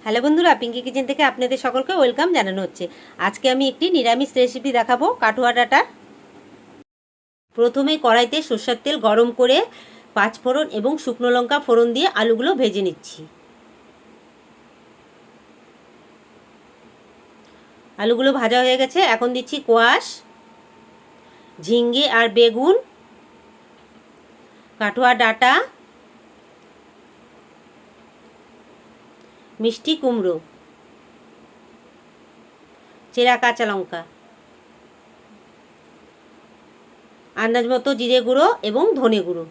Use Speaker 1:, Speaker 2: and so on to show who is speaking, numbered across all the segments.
Speaker 1: Hello বন্ধুরা, Pinki kitchen থেকে আপনাদের সকলকে ওয়েলকাম জানানো হচ্ছে। আজকে আমি একটি নিরামিষ রেসিপি দেখাবো কাঠুয়া ডাঁটার। প্রথমে কড়াইতে সরষের তেল গরম করে 5 ফোড়ন এবং শুকনো লঙ্কা ফোড়ন দিয়ে আলুগুলো ভেজে নিচ্ছি। আলুগুলো ভাজা হয়ে গেছে, এখন দিচ্ছি কোয়াশ, ঝিঙ্গে আর বেগুন, কাঠুয়া ডাঁটা, মিষ্টি কুমড়ো, চেরা কাঁচা লঙ্কা, আন্দাজ মতো জিরে গুঁড়ো এবং ধনে গুঁড়ো,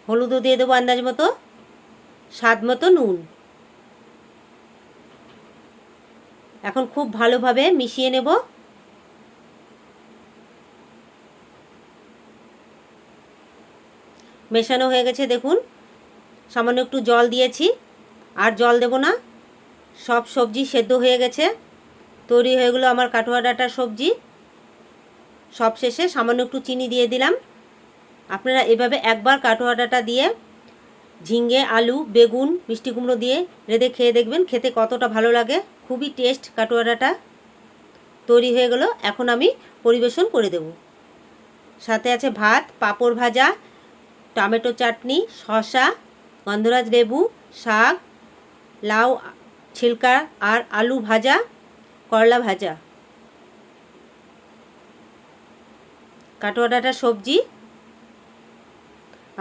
Speaker 1: হলুদও দিয়ে দেবো আন্দাজ মতো, স্বাদ মতো নুন। এখন খুব ভালোভাবে মিশিয়ে নেব। মেশানো হয়ে গেছে, দেখুন সামান্য একটু জল দিয়েছি, আর জল দেব না। সব সবজি সেদ্ধ হয়ে গেছে, তৈরি হয়ে গেলো আমার কাঠুয়া ডাঁটার সবজি। সব শেষে সামান্য একটু চিনি দিয়ে দিলাম। আপনারা এভাবে একবার কাঠুয়া ডাঁটা দিয়ে ঝিঙ্গে, আলু, বেগুন, মিষ্টি কুমড়ো দিয়ে রেঁধে খেয়ে দেখবেন, খেতে কতটা ভালো লাগে। খুবই টেস্ট কাঠুয়া ডাঁটা। তৈরি হয়ে গেল, এখন আমি পরিবেশন করে দেব। সাথে আছে ভাত, পাঁপড় ভাজা, টমেটো চাটনি, শসা, গন্ধরাজ লেবু, শাক, লাউ ছিলকা আর আলু ভাজা, করলা ভাজা, কাঠুয়া ডাঁটার সবজি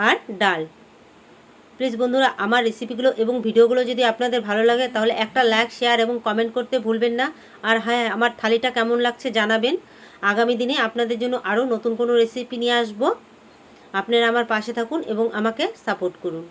Speaker 1: আর ডাল। প্লিজ বন্ধুরা, আমার রেসিপিগুলো এবং ভিডিওগুলো যদি আপনাদের ভালো লাগে তাহলে একটা লাইক, শেয়ার এবং কমেন্ট করতে ভুলবেন না। আর হ্যাঁ, আমার থালিটা কেমন লাগছে জানাবেন। আগামী দিনে আপনাদের জন্য আরও নতুন কোনো রেসিপি নিয়ে আসবো। আপনারা আমার পাশে থাকুন এবং আমাকে সাপোর্ট করুন।